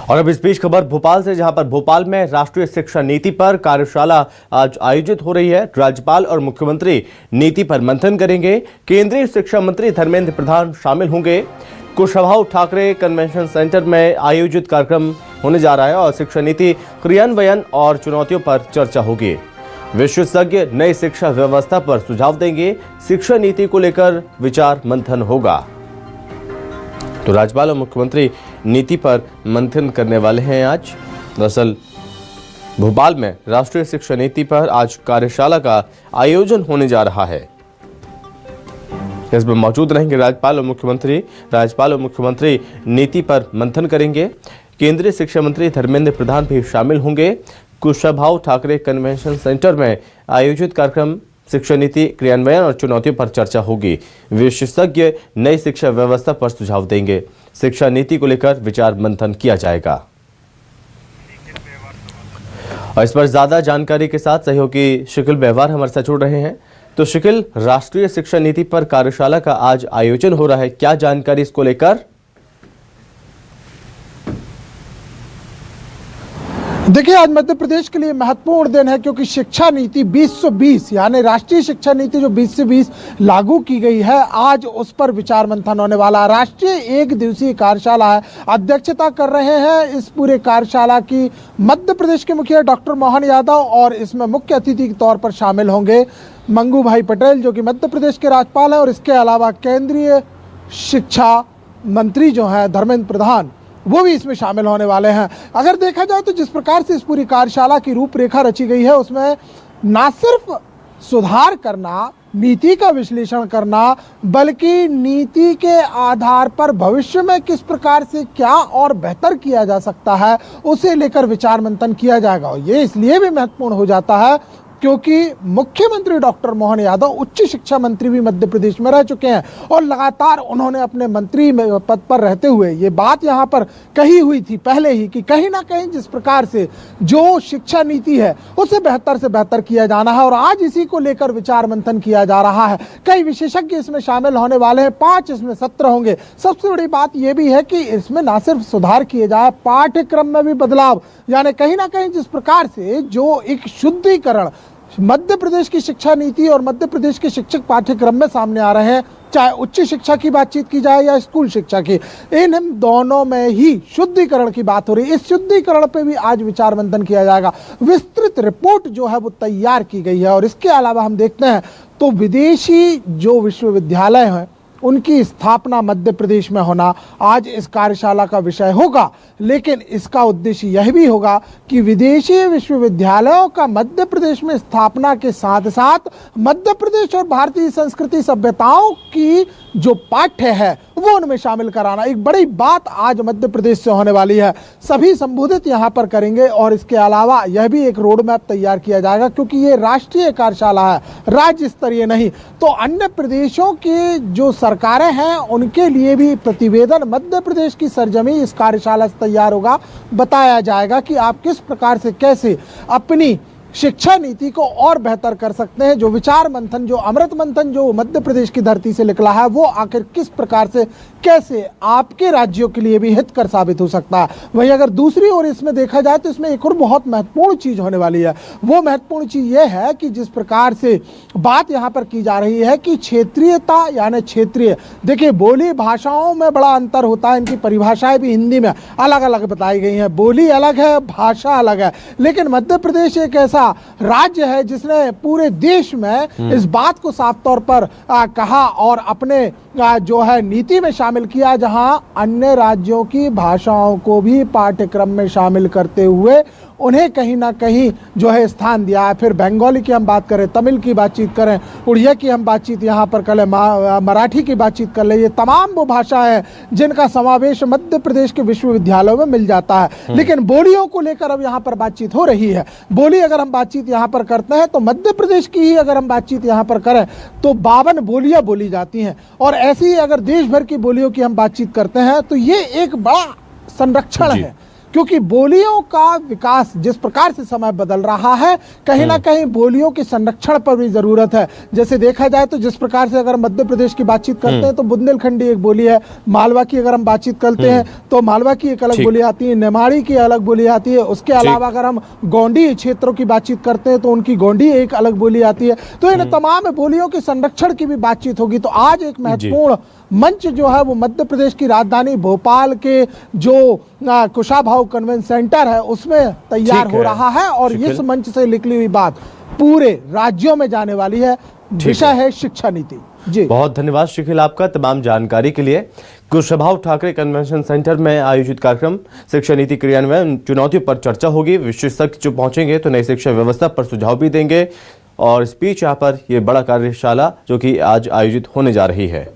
और अब इस बीच खबर भोपाल से, जहां पर भोपाल में राष्ट्रीय शिक्षा नीति पर कार्यशाला आज आयोजित हो रही है। राज्यपाल और मुख्यमंत्री नीति पर मंथन करेंगे। केंद्रीय शिक्षा मंत्री धर्मेंद्र प्रधान शामिल होंगे। कुशाभाऊ ठाकरे कन्वेंशन सेंटर में आयोजित कार्यक्रम होने जा रहा है और शिक्षा नीति क्रियान्वयन और चुनौतियों पर चर्चा होगी। विशेषज्ञ नई शिक्षा व्यवस्था पर सुझाव देंगे। शिक्षा नीति को लेकर विचार मंथन होगा। तो राज्यपाल और मुख्यमंत्री नीति पर मंथन करने वाले हैं आज। दरअसल भोपाल में राष्ट्रीय शिक्षा नीति पर आज कार्यशाला का आयोजन होने जा रहा है। इसमें मौजूद रहेंगे राज्यपाल और मुख्यमंत्री नीति पर मंथन करेंगे। केंद्रीय शिक्षा मंत्री धर्मेंद्र प्रधान भी शामिल होंगे। कुशाभाऊ ठाकरे कन्वेंशन सेंटर में आयोजित कार्यक्रम शिक्षा नीति क्रियान्वयन और चुनौतियों पर चर्चा होगी। विशेषज्ञ नई शिक्षा व्यवस्था पर सुझाव देंगे। शिक्षा नीति को लेकर विचार मंथन किया जाएगा। और इस पर ज्यादा जानकारी के साथ सहयोगी शिकिल व्यवहार हमारे साथ जुड़ रहे हैं। तो शिकिल, राष्ट्रीय शिक्षा नीति पर कार्यशाला का आज आयोजन हो रहा है, क्या जानकारी इसको लेकर? देखिए, आज मध्य प्रदेश के लिए महत्वपूर्ण दिन है क्योंकि शिक्षा नीति 2020 यानी राष्ट्रीय शिक्षा नीति जो 20 से 20 लागू की गई है, आज उस पर विचार मंथन होने वाला है। राष्ट्रीय एक दिवसीय कार्यशाला है। अध्यक्षता कर रहे हैं इस पूरे कार्यशाला की मध्य प्रदेश के मुखिया डॉक्टर मोहन यादव और इसमें मुख्य अतिथि के तौर पर शामिल होंगे मंगू भाई पटेल जो कि मध्य प्रदेश के राज्यपाल हैं, और इसके अलावा केंद्रीय शिक्षा मंत्री जो हैं धर्मेंद्र प्रधान, वो भी इसमें शामिल होने वाले हैं। अगर देखा जाए तो जिस प्रकार से इस पूरी कार्यशाला की रूपरेखा रची गई है, उसमें ना सिर्फ सुधार करना, नीति का विश्लेषण करना, बल्कि नीति के आधार पर भविष्य में किस प्रकार से क्या और बेहतर किया जा सकता है, उसे लेकर विचार मंथन किया जाएगा। और ये इसलिए भी महत्वपूर्ण हो जाता है क्योंकि मुख्यमंत्री डॉक्टर मोहन यादव उच्च शिक्षा मंत्री भी मध्य प्रदेश में रह चुके हैं और लगातार उन्होंने अपने मंत्री पद पर रहते हुए ये बात यहाँ पर कही हुई थी पहले ही कि कहीं ना कहीं जिस प्रकार से जो शिक्षा नीति है उसे बेहतर से बेहतर किया जाना है, और आज इसी को लेकर विचार मंथन किया जा रहा है। कई विशेषज्ञ इसमें शामिल होने वाले हैं, 5 इसमें सत्र होंगे। सबसे बड़ी बात यह भी है कि इसमें ना सिर्फ सुधार किए जाए, पाठ्यक्रम में भी बदलाव, यानी कहीं ना कहीं जिस प्रकार से जो एक शुद्धिकरण मध्य प्रदेश की शिक्षा नीति और मध्य प्रदेश के शिक्षक पाठ्यक्रम में सामने आ रहे हैं, चाहे उच्च शिक्षा की बातचीत की जाए या स्कूल शिक्षा की, इन दोनों में ही शुद्धिकरण की बात हो रही है। इस शुद्धिकरण पे भी आज विचार मंथन किया जाएगा। विस्तृत रिपोर्ट जो है वो तैयार की गई है। और इसके अलावा हम देखते हैं तो विदेशी जो विश्वविद्यालय हैं उनकी स्थापना मध्य प्रदेश में होना आज इस कार्यशाला का विषय होगा, लेकिन इसका उद्देश्य यह भी होगा कि विदेशी विश्वविद्यालयों का मध्य प्रदेश में स्थापना के साथ साथ मध्य प्रदेश और भारतीय संस्कृति सभ्यताओं की जो पाठ्य है वो उनमें शामिल कराना। एक बड़ी बात आज मध्य प्रदेश से होने वाली है, सभी संबोधित यहाँ पर करेंगे। और इसके अलावा यह भी एक रोड मैप तैयार किया जाएगा क्योंकि ये राष्ट्रीय कार्यशाला है, राज्य स्तरीय नहीं, तो अन्य प्रदेशों की जो सरकारें हैं उनके लिए भी प्रतिवेदन मध्य प्रदेश की सरजमी इस कार्यशाला से तैयार होगा। बताया जाएगा कि आप किस प्रकार से कैसे अपनी शिक्षा नीति को और बेहतर कर सकते हैं। जो विचार मंथन, जो अमृत मंथन जो मध्य प्रदेश की धरती से निकला है, वो आखिर किस प्रकार से कैसे आपके राज्यों के लिए भी हितकर साबित हो सकता है। वहीं अगर दूसरी ओर इसमें देखा जाए तो इसमें एक और बहुत महत्वपूर्ण चीज होने वाली है। वो महत्वपूर्ण चीज ये है कि जिस प्रकार से बात यहाँ पर की जा रही है कि क्षेत्रीयता यानी क्षेत्रीय, देखिए बोली भाषाओं में बड़ा अंतर होता है, इनकी परिभाषाएं भी हिंदी में अलग अलग बताई गई हैं। बोली अलग है, भाषा अलग है, लेकिन मध्य प्रदेश एक ऐसा राज्य है जिसने पूरे देश में इस बात को साफ तौर पर कहा और अपने जो है नीति में शामिल किया, जहां अन्य राज्यों की भाषाओं को भी पाठ्यक्रम में शामिल करते हुए उन्हें कहीं ना कहीं जो है स्थान दिया है। फिर बंगाली की हम बात करें, तमिल की बातचीत करें, उड़िया की हम बातचीत यहाँ पर कर लें, मराठी की बातचीत कर लें, ये तमाम वो भाषाएं हैं जिनका समावेश मध्य प्रदेश के विश्वविद्यालयों में मिल जाता है। लेकिन बोलियों को लेकर अब यहाँ पर बातचीत हो रही है। बोली अगर हम बातचीत यहाँ पर करते हैं तो मध्य प्रदेश की ही अगर हम बातचीत यहाँ पर करें तो 52 बोलियां बोली जाती हैं, और ऐसी ही अगर देश भर की बोलियों की हम बातचीत करते हैं तो ये एक बड़ा संरक्षण है क्योंकि बोलियों का विकास जिस प्रकार से समय बदल रहा है, कहीं ना कहीं बोलियों के संरक्षण पर भी जरूरत है। जैसे देखा जाए तो जिस प्रकार से अगर मध्य प्रदेश की बातचीत करते हैं तो बुंदेलखंडी एक बोली है, मालवा की अगर हम बातचीत करते हैं तो मालवा की एक अलग बोली आती है, नेमाड़ी की अलग बोली आती है। उसके अलावा अगर हम गोंडी क्षेत्रों की बातचीत करते हैं तो उनकी गोंडी एक अलग बोली आती है। तो इन तमाम बोलियों के संरक्षण की भी बातचीत होगी। तो आज एक महत्वपूर्ण मंच जो है वो मध्य प्रदेश की राजधानी भोपाल के जो कुशाभाऊ कन्वेंशन सेंटर है उसमें तैयार हो रहा है और इस मंच से निकली हुई बात पूरे राज्यों में जाने वाली है। विषय है शिक्षा नीति। जी बहुत धन्यवाद शिखिल आपका तमाम जानकारी के लिए। कुशाभाऊ ठाकरे कन्वेंशन सेंटर में आयोजित कार्यक्रम शिक्षा नीति क्रियान्वयन चुनौतियों पर चर्चा होगी। विशेषज्ञ जो पहुंचेंगे तो नई शिक्षा व्यवस्था पर सुझाव भी देंगे और इस बीच यहाँ पर ये बड़ा कार्यशाला जो कि आज आयोजित होने जा रही है।